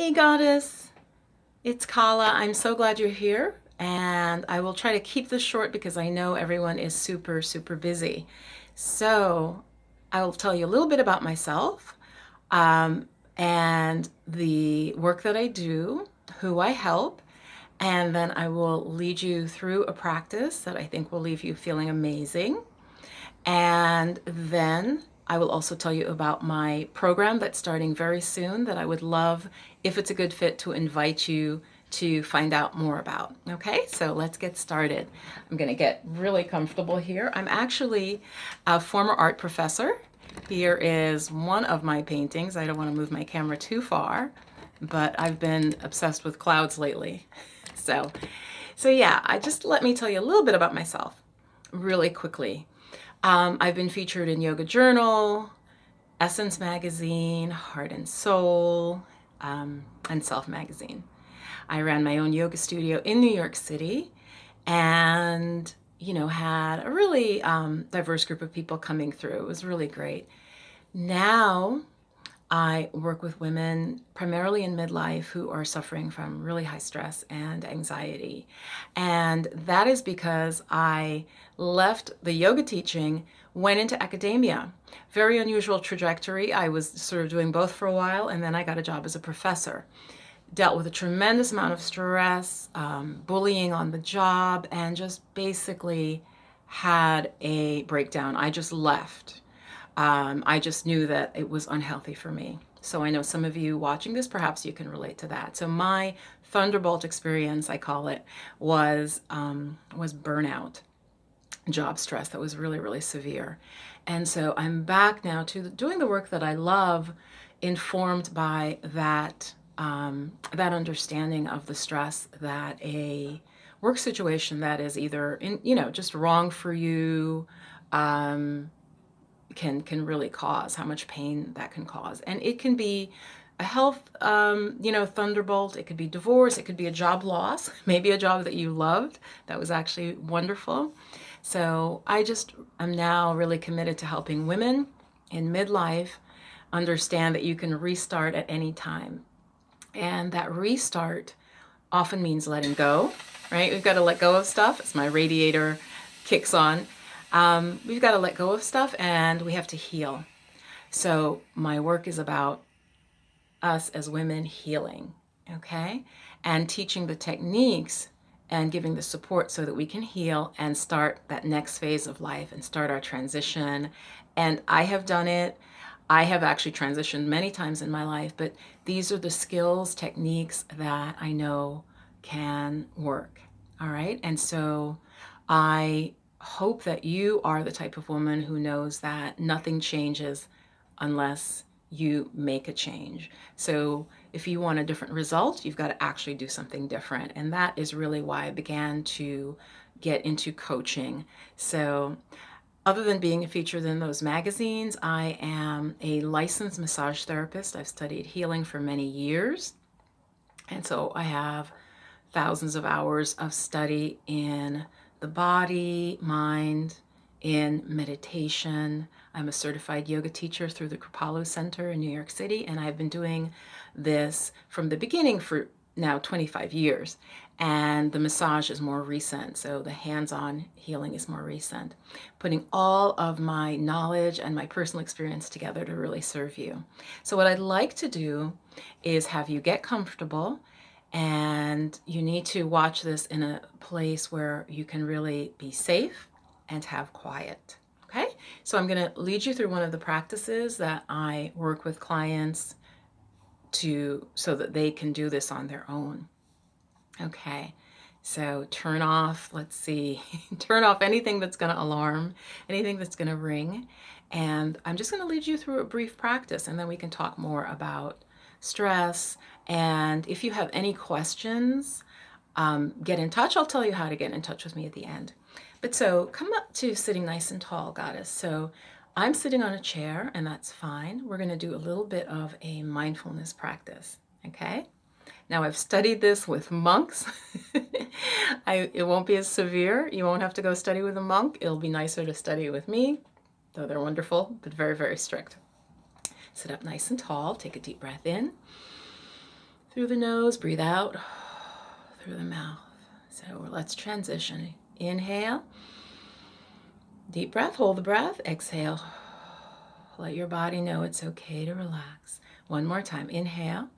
Hey Goddess, it's Kala. I'm so glad you're here, and I will try to keep this short because I know everyone is super, super busy. So I will tell you a little bit about myself um, and the work that I do, who I help, and then I will lead you through a practice that I think will leave you feeling amazing. And then I will also tell you about my program that's starting very soon that I would love, if it's a good fit, to invite you to find out more about. Okay, so let's get started. I'm going to get really comfortable here. I'm actually a former art professor. Here is one of my paintings. I don't want to move my camera too far, but I've been obsessed with clouds lately. So, so I just let me tell you a little bit about myself really quickly. I've been featured in Yoga Journal, Essence Magazine, Heart and Soul, and Self Magazine. I ran my own yoga studio in New York City and, had a really diverse group of people coming through. It was really great. Now I work with women primarily in midlife who are suffering from really high stress and anxiety. And that is because I left the yoga teaching, went into academia. Very unusual trajectory. I was sort of doing both for a while, and then I got a job as a professor. Dealt with a tremendous amount of stress, bullying on the job, and just basically had a breakdown. I just left. I just knew that it was unhealthy for me. So I know some of you watching this, perhaps you can relate to that. So my thunderbolt experience, I call it, was burnout, job stress that was really, really severe. And so I'm back now to doing the work that I love, informed by that understanding of the stress that a work situation that is either just wrong for you, um, can really cause, how much pain that can cause. And it can be a health, thunderbolt. It could be divorce. It could be a job loss, maybe a job that you loved that was actually wonderful. So I just am now really committed to helping women in midlife understand that you can restart at any time. And that restart often means letting go, right? We've got to let go of stuff. As my radiator kicks on. We've got to let go of stuff and we have to heal. So my work is about us as women healing, okay? And teaching the techniques and giving the support so that we can heal and start that next phase of life and start our transition. And I have done it. I have actually transitioned many times in my life, but these are the skills, techniques that I know can work. All right. And so I hope that you are the type of woman who knows that nothing changes unless you make a change. So if you want a different result, you've got to actually do something different. And that is really why I began to get into coaching. So other than being featured in those magazines, I am a licensed massage therapist. I've studied healing for many years. And so I have thousands of hours of study in the body, mind, in meditation. I'm a certified yoga teacher through the Kripalu Center in New York City, and I've been doing this from the beginning for now 25 years. And the massage is more recent, so the hands-on healing is more recent. Putting all of my knowledge and my personal experience together to really serve you. So what I'd like to do is have you get comfortable, and you need to watch this in a place where you can really be safe and have quiet. Okay, so I'm going to lead you through one of the practices that I work with clients to so that they can do this on their own. Okay, so turn off, let's see, turn off anything that's going to alarm, anything that's going to ring. And I'm just going to lead you through a brief practice, and then we can talk more about stress. And if you have any questions, get in touch. I'll tell you how to get in touch with me at the end. But so come up to sitting nice and tall, Goddess. So I'm sitting on a chair, and that's fine. We're going to do a little bit of a mindfulness practice, okay? Now, I've studied this with monks. It won't be as severe. You won't have to go study with a monk. It'll be nicer to study with me, though they're wonderful, but very, very strict. Sit up nice and tall. Take a deep breath in. through the nose, breathe out through the mouth. So let's transition. Inhale, deep breath, hold the breath, exhale. Let your body know it's okay to relax. One more time. Inhale,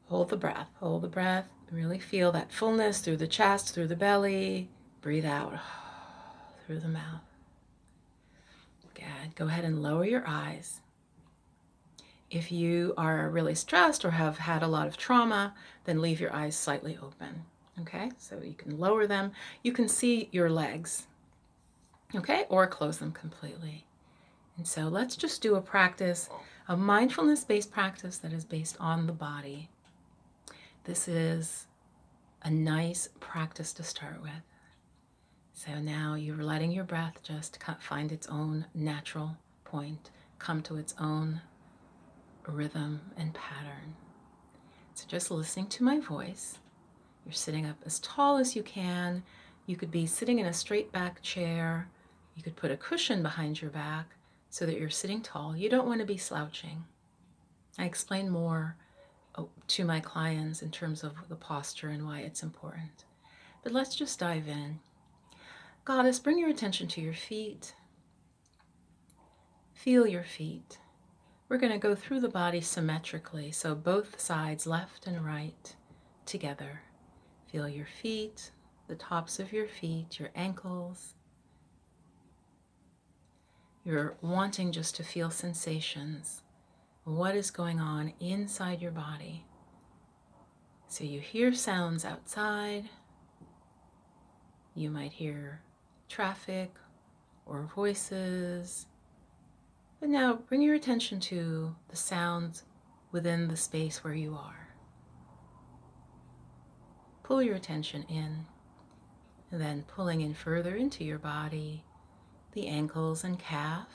hold the breath. Really feel that fullness through the chest, through the belly. Breathe out through the mouth. Good. Go ahead and lower your eyes. If you are really stressed or have had a lot of trauma, then leave your eyes slightly open. Okay, so you can lower them. You can see your legs, okay, or close them completely. And so let's just do a practice, a mindfulness-based practice that is based on the body. This is a nice practice to start with. So now you're letting your breath just find its own natural point, come to its own rhythm and pattern. So just listening to my voice. You're sitting up as tall as you can. You could be sitting in a straight back chair. You could put a cushion behind your back so that you're sitting tall. You don't want to be slouching. I explain more to my clients in terms of the posture and why it's important. But let's just dive in. Goddess, bring your attention to your feet. Feel your feet. We're going to go through the body symmetrically, so both sides, left and right, together. Feel your feet, the tops of your feet, your ankles. You're wanting just to feel sensations. What is going on inside your body? So you hear sounds outside. You might hear traffic or voices. But now bring your attention to the sounds within the space where you are. Pull your attention in, and then pulling in further into your body, the ankles and calf.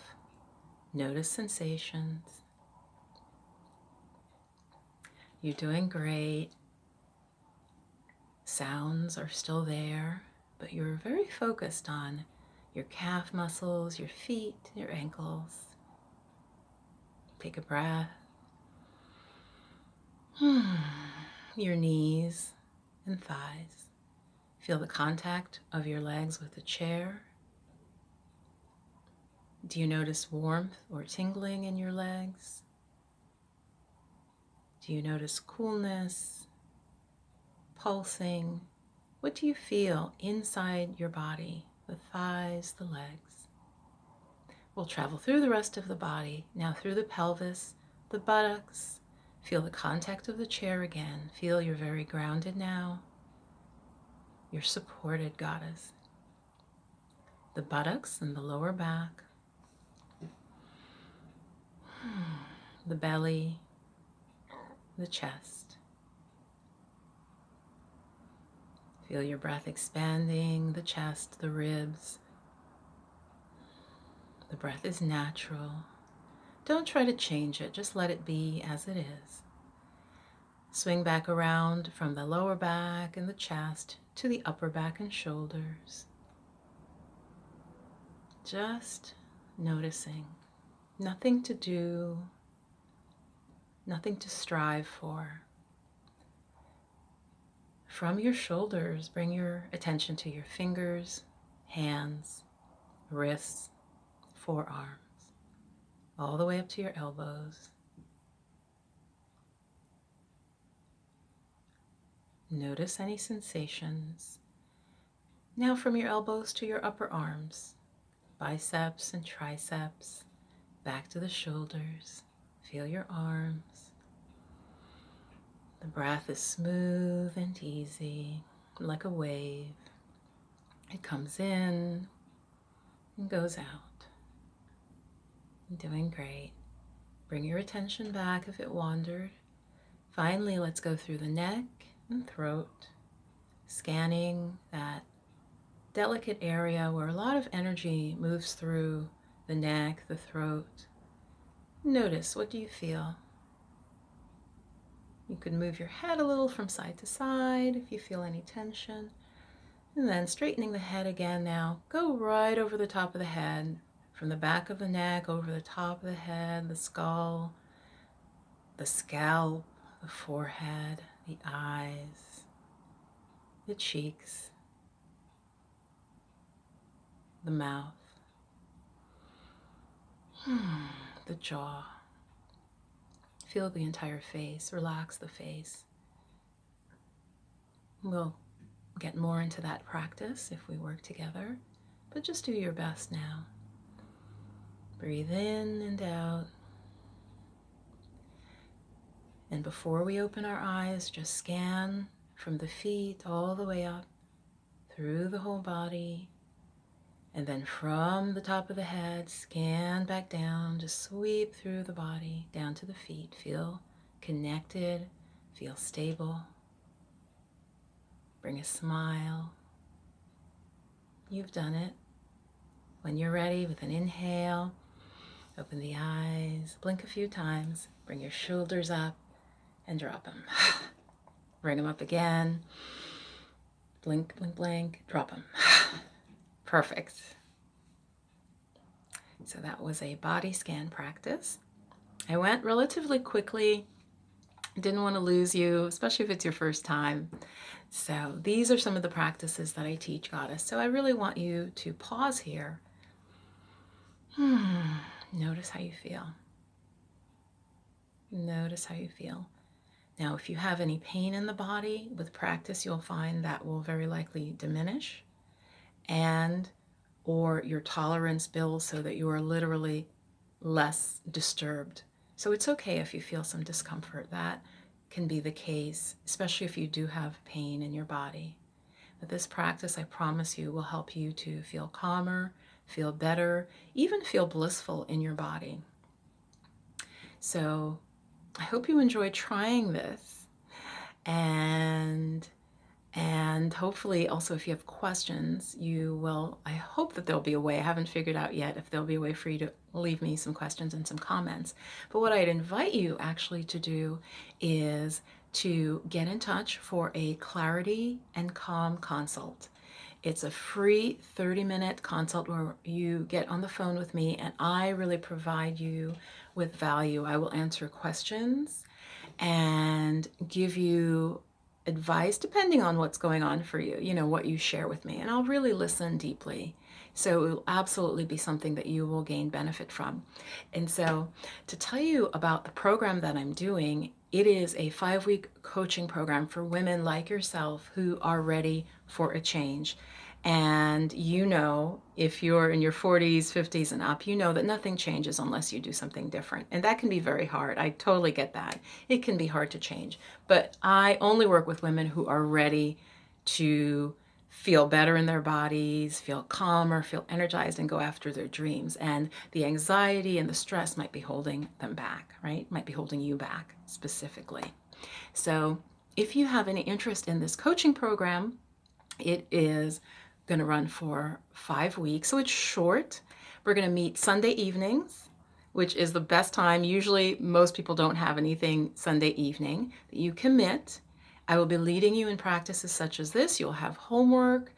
Notice sensations. You're doing great. Sounds are still there, but you're very focused on your calf muscles, your feet, your ankles. Take a breath. Your knees and thighs. Feel the contact of your legs with the chair. Do you notice warmth or tingling in your legs? Do you notice coolness, pulsing? What do you feel inside your body, the thighs, the legs? We'll travel through the rest of the body, now through the pelvis, the buttocks. Feel the contact of the chair again. Feel you're very grounded now. You're supported, Goddess. The buttocks and the lower back. The belly, the chest. Feel your breath expanding, the chest, the ribs. The breath is natural. Don't try to change it, just let it be as it is. Swing back around from the lower back and the chest to the upper back and shoulders. Just noticing. Nothing to do, nothing to strive for. From your shoulders, bring your attention to your fingers, hands, wrists, forearms, all the way up to your elbows. Notice any sensations. Now from your elbows to your upper arms, biceps and triceps, back to the shoulders. Feel your arms. The breath is smooth and easy, like a wave. It comes in and goes out. You're doing great. Bring your attention back if it wandered. Finally, let's go through the neck and throat, scanning that delicate area where a lot of energy moves through the neck, the throat. Notice, what do you feel? You could move your head a little from side to side if you feel any tension. And then straightening the head again now. Go right over the top of the head, from the back of the neck over the top of the head, the skull, the scalp, the forehead, the eyes, the cheeks, the mouth, the jaw. Feel the entire face. Relax the face. We'll get more into that practice if we work together, but just do your best now. Breathe in and out. And before we open our eyes, just scan from the feet all the way up through the whole body. And then from the top of the head, scan back down, just sweep through the body, down to the feet. Feel connected, feel stable. Bring a smile. You've done it. When you're ready, with an inhale, open the eyes, blink a few times, bring your shoulders up and drop them. Bring them up again. Blink, blink, blink, drop them. Perfect. So that was a body scan practice. I went relatively quickly. Didn't want to lose you, especially if it's your first time. So these are some of the practices that I teach, Goddess. So I really want you to pause here. Notice how you feel. Notice how you feel. Now, if you have any pain in the body, with practice, you'll find that will very likely diminish, and or your tolerance builds so that you are literally less disturbed. So it's okay if you feel some discomfort. That can be the case, especially if you do have pain in your body. But this practice, I promise you, will help you to feel calmer, feel better, even feel blissful in your body. So I hope you enjoy trying this, and hopefully also if you have questions, you will, I hope that there'll be a way, I haven't figured out yet if there'll be a way for you to leave me some questions and some comments. But what I'd invite you actually to do is to get in touch for a clarity and calm consult. It's a free 30-minute consult where you get on the phone with me and I really provide you with value. I will answer questions and give you advice depending on what's going on for you, you know, what you share with me. And I'll really listen deeply. So it will absolutely be something that you will gain benefit from. And so to tell you about the program that I'm doing, it is a 5-week coaching program for women like yourself who are ready for a change. And you know, if you're in your 40s, 50s and up, you know that nothing changes unless you do something different. And that can be very hard. I totally get that. It can be hard to change. But I only work with women who are ready to feel better in their bodies, feel calmer, feel energized, and go after their dreams. And the anxiety and the stress might be holding them back, right? Might be holding you back specifically. So if you have any interest in this coaching program, it is going to run for 5 weeks. So it's short. We're going to meet Sunday evenings, which is the best time. Usually most people don't have anything Sunday evening. You commit. I will be leading you in practices such as this. You'll have homework,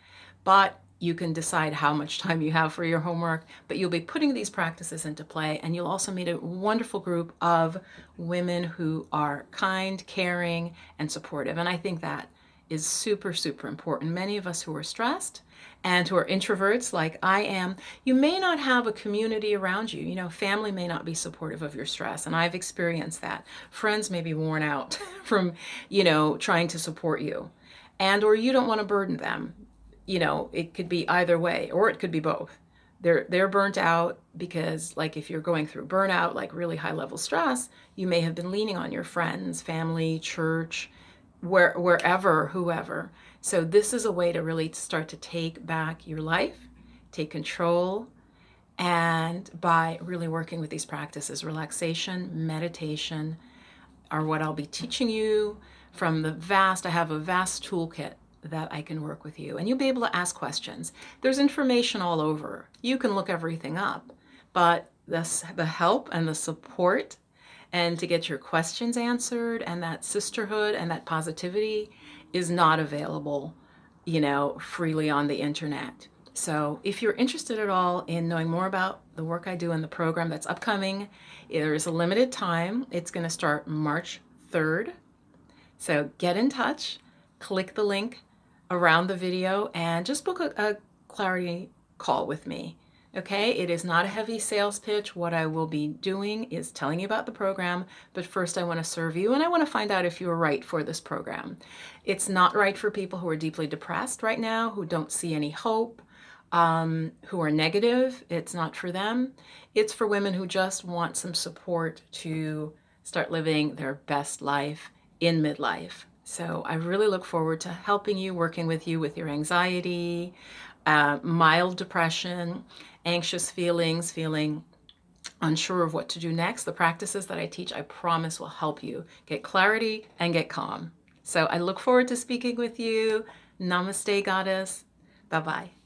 but you can decide how much time you have for your homework, but you'll be putting these practices into play, and you'll also meet a wonderful group of women who are kind, caring, and supportive. And I think that is super, super important. Many of us who are stressed and who are introverts like I am, you may not have a community around you. You know, family may not be supportive of your stress, and I've experienced that. Friends may be worn out from, you know, trying to support you, and or you don't want to burden them. You know, it could be either way, or it could be both. They're burnt out because, like, if you're going through burnout, like really high level stress, you may have been leaning on your friends, family, church, wherever, whoever. So this is a way to really start to take back your life, take control, and by really working with these practices, relaxation, meditation, are what I'll be teaching you from I have a vast toolkit that I can work with you. And you'll be able to ask questions. There's information all over. You can look everything up, but the help and the support and to get your questions answered and that sisterhood and that positivity is not available, you know, freely on the internet. So if you're interested at all in knowing more about the work I do in the program that's upcoming, there is a limited time. It's going to start March 3rd. So get in touch, click the link around the video, and just book a clarity call with me. Okay, it is not a heavy sales pitch. What I will be doing is telling you about the program, but first I want to serve you and I want to find out if you're right for this program. It's not right for people who are deeply depressed right now, who don't see any hope, who are negative. It's not for them. It's for women who just want some support to start living their best life in midlife. So I really look forward to helping you, working with you with your anxiety, mild depression, anxious feelings, feeling unsure of what to do next. The practices that I teach, I promise, will help you get clarity and get calm. So I look forward to speaking with you. Namaste, Goddess. Bye-bye.